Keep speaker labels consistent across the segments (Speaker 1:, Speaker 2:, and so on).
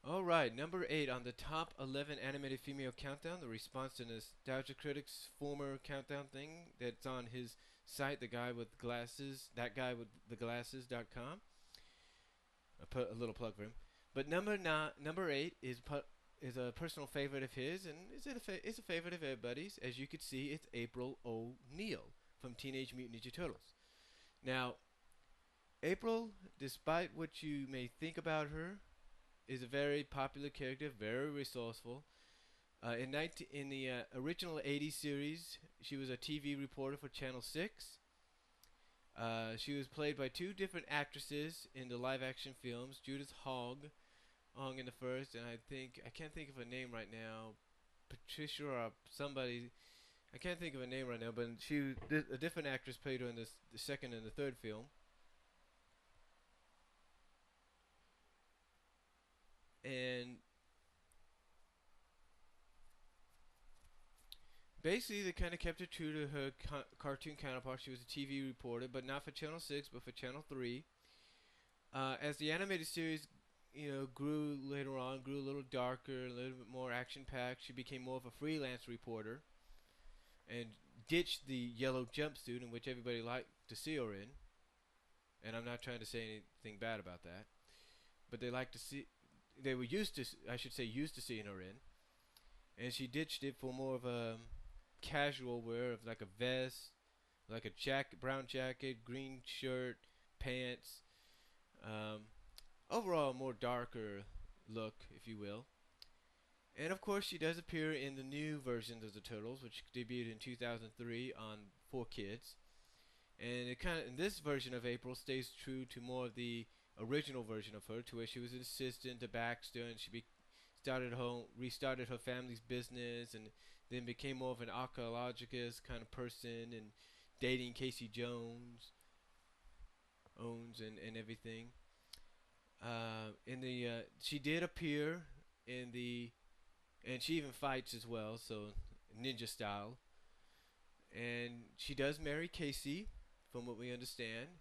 Speaker 1: Alright, number 8 on the top 11 animated female countdown, the response to Nostalgia Critic's former countdown thing that's on his site, the guy with glasses, that guy with the glasses.com. I put a little plug for him. But number 8 is a personal favorite of his, and it's a favorite of everybody's. As you could see, it's April O'Neil from Teenage Mutant Ninja Turtles. Now, April, despite what you may think about her, is a very popular character, very resourceful. In the original '80s series, she was a TV reporter for Channel 6. She was played by two different actresses in the live-action films: Judith Hong in the first, and I can't think of a name right now, Patricia or somebody. I can't think of a name right now, but a different actress played her in the second and the third film. And basically, they kind of kept it true to her cartoon counterpart. She was a TV reporter, but not for Channel 6, but for Channel 3. As the animated series, grew later on, grew a little darker, a little bit more action-packed, she became more of a freelance reporter and ditched the yellow jumpsuit in which everybody liked to see her in. And I'm not trying to say anything bad about that, but they were used to, I should say, used to seeing her in. And she ditched it for more of a casual wear of like a vest, like a brown jacket, green shirt, pants. Um, Overall, a more darker look, if you will. And of course, she does appear in the new versions of the Turtles, which debuted in 2003 on 4Kids. And in this version of April stays true to more of the original version of her, to where she was an assistant to Baxter, and she restarted her family's business, and then became more of an archaeologist kind of person, and dating Casey Jones owns and everything. She did appear in the, and she even fights as well, so ninja style. And she does marry Casey, from what we understand,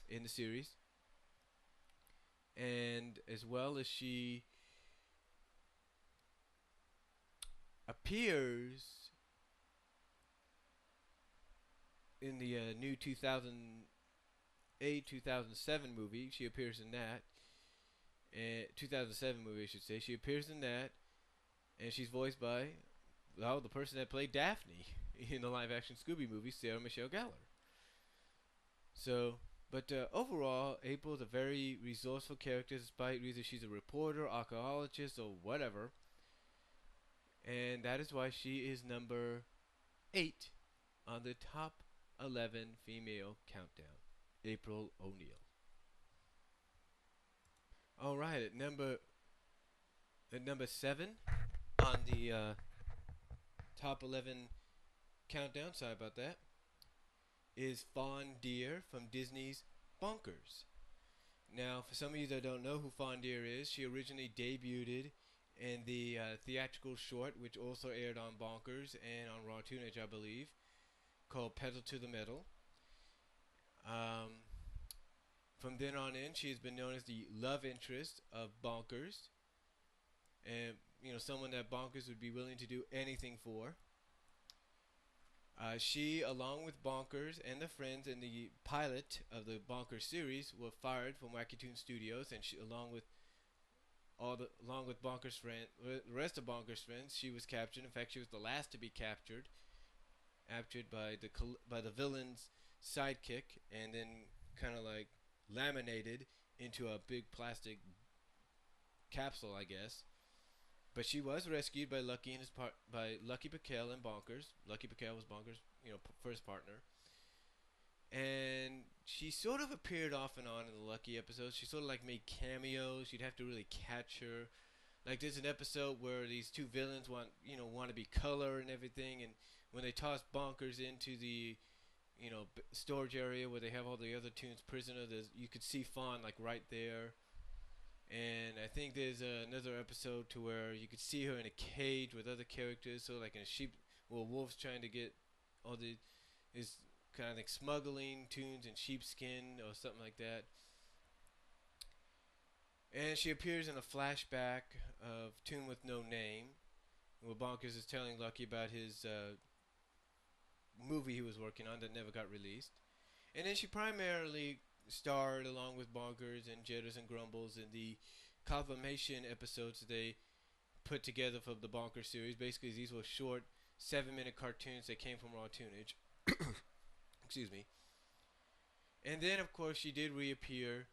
Speaker 1: in the series. And as well as she appears in the new 2008 2007 movie. She appears in that. 2007 movie, I should say. She appears in that, and she's voiced by, well, the person that played Daphne in the live-action Scooby movie, Sarah Michelle Gellar. So, but overall, April is a very resourceful character, despite either she's a reporter, archaeologist, or whatever. And that is why she is number 8 on the top 11 female countdown. April O'Neil. All right, at number 7 on the top 11 countdown. Sorry about that. Is Fawn Deer from Disney's Bonkers. Now, for some of you that don't know who Fawn Deer is, she originally debuted in the theatrical short, which also aired on Bonkers and on Raw Tunage, I believe, called Pedal to the Metal. From then on in, she has been known as the love interest of Bonkers, and someone that Bonkers would be willing to do anything for. She, along with Bonkers and the friends in the pilot of the Bonkers series, were fired from Wacky Toon Studios, and she, along with Bonkers the rest of Bonkers' friends, she was captured. In fact, she was the last to be captured by the villain's sidekick, and then kind of like laminated into a big plastic capsule, I guess. But she was rescued by Lucky Bacall and Bonkers. Lucky Bacall was Bonkers' first partner. And she sort of appeared off and on in the Lucky episodes. She sort of like made cameos. You'd have to really catch her. Like there's an episode where these two villains want to be color and everything, and when they toss Bonkers into the storage area where they have all the other Toons prisoner, you could see Fawn like right there. And I think there's another episode to where you could see her in a cage with other characters, so like in a wolf's trying to get is kind of like smuggling Toons in sheepskin or something like that. And she appears in a flashback of Tune with No Name, where Bonkers is telling Lucky about his movie he was working on that never got released. And then she primarily starred along with Bonkers and Jitters and Grumbles in the Confirmation episodes they put together for the Bonkers series. Basically, these were short 7-minute cartoons that came from Raw Tunage. Excuse me. And then, of course, she did reappear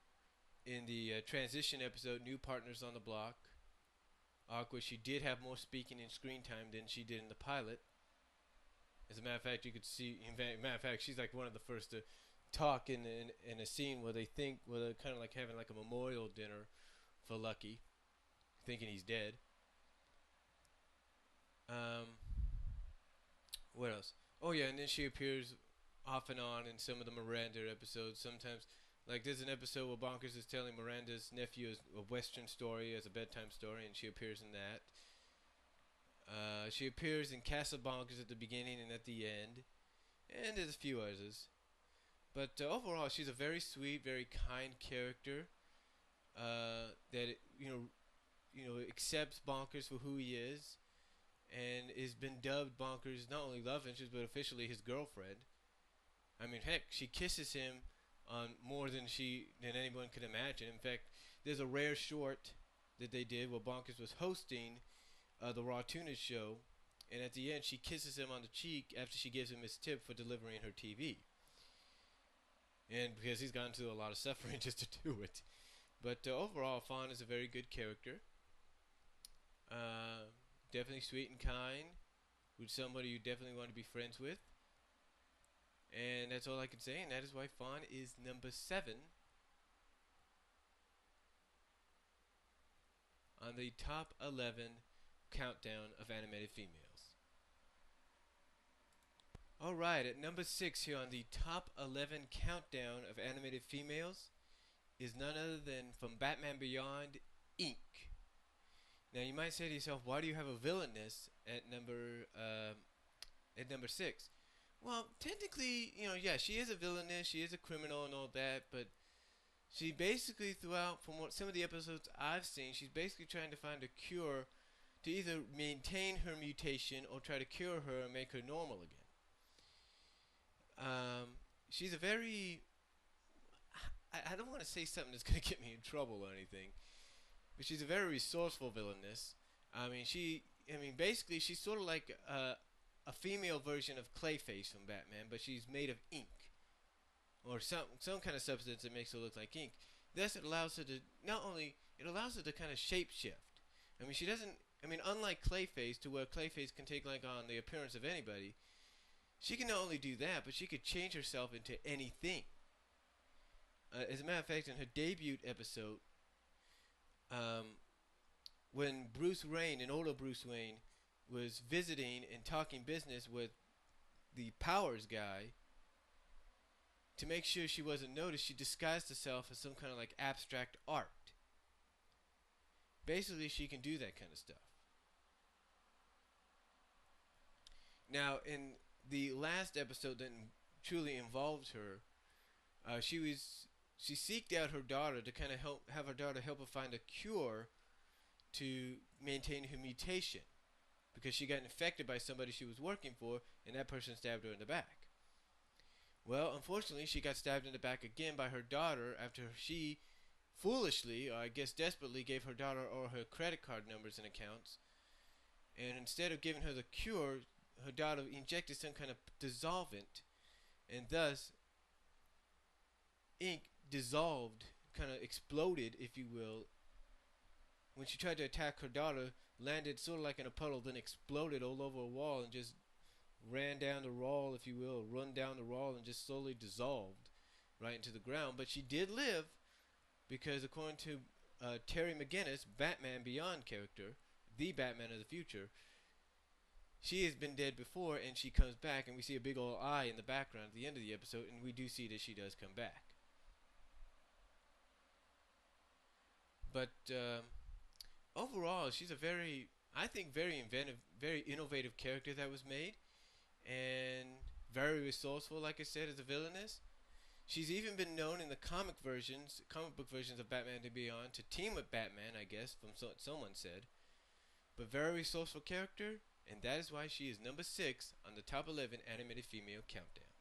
Speaker 1: in the transition episode, New Partners on the Block, where she did have more speaking and screen time than she did in the pilot. As a matter of fact, you could see. Matter of fact, she's like one of the first to talk in a scene where they're kind of like having like a memorial dinner for Lucky, thinking he's dead. Um, what else? Oh yeah, and then she appears off and on in some of the Miranda episodes. Sometimes, like there's an episode where Bonkers is telling Miranda's nephew a Western story as a bedtime story, and she appears in that. She appears in Castle Bonkers at the beginning and at the end, and there's a few others. But overall, she's a very sweet, very kind character that accepts Bonkers for who he is, and has been dubbed Bonkers' not only love interest but officially his girlfriend. I mean, heck, she kisses him on more than anyone could imagine. In fact, there's a rare short that they did where Bonkers was hosting the Raw Tunage show, and at the end she kisses him on the cheek after she gives him his tip for delivering her TV. And because he's gone through a lot of suffering just to do it. But overall, Fawn is a very good character. Definitely sweet and kind, with somebody you definitely want to be friends with. And that's all I can say, and that is why Fawn is number 7 on the top 11 countdown of animated females. Alright, at number 6 here on the top 11 countdown of animated females is none other than from Batman Beyond, Ink. Now you might say to yourself, why do you have a villainess at number 6? Well, technically, yeah, she is a villainess, she is a criminal and all that, but she basically throughout, from what some of the episodes I've seen, she's basically trying to find a cure to either maintain her mutation or try to cure her and make her normal again. She's a very, I don't want to say something that's going to get me in trouble or anything, but she's a very resourceful villainess. Basically she's sort of like a female version of Clayface from Batman, but she's made of ink, or some kind of substance that makes her look like ink. Thus, it allows her to kind of shapeshift. She doesn't. Unlike Clayface, to where Clayface can take like on the appearance of anybody, she can not only do that, but she could change herself into anything. As a matter of fact, in her debut episode, when Bruce Wayne, an older Bruce Wayne, was visiting and talking business with the Powers guy, to make sure she wasn't noticed, she disguised herself as some kind of like abstract art. Basically, she can do that kind of stuff. Now, in the last episode that truly involved her, she seeked out her daughter to kind of have her daughter help her find a cure to maintain her mutation, because she got infected by somebody she was working for, and that person stabbed her in the back. Well, unfortunately, she got stabbed in the back again by her daughter after she foolishly, or I guess desperately, gave her daughter all her credit card numbers and accounts. And instead of giving her the cure, her daughter injected some kind of dissolvent, and thus ink dissolved, kind of exploded, if you will. When she tried to attack her daughter, landed sort of like in a puddle, then exploded all over a wall and just ran down the wall, if you will, run down the wall and just slowly dissolved right into the ground. But she did live, because according to Terry McGinnis, Batman Beyond character, the Batman of the future, she has been dead before, and she comes back, and we see a big old eye in the background at the end of the episode, and we do see that she does come back. But overall, she's a very inventive, very innovative character that was made, and very resourceful, like I said, as a villainess. She's even been known in the comic book versions of Batman to Beyond to team with Batman, I guess, from what someone said. But very resourceful character, and that is why she is number 6 on the top 11 animated female countdown.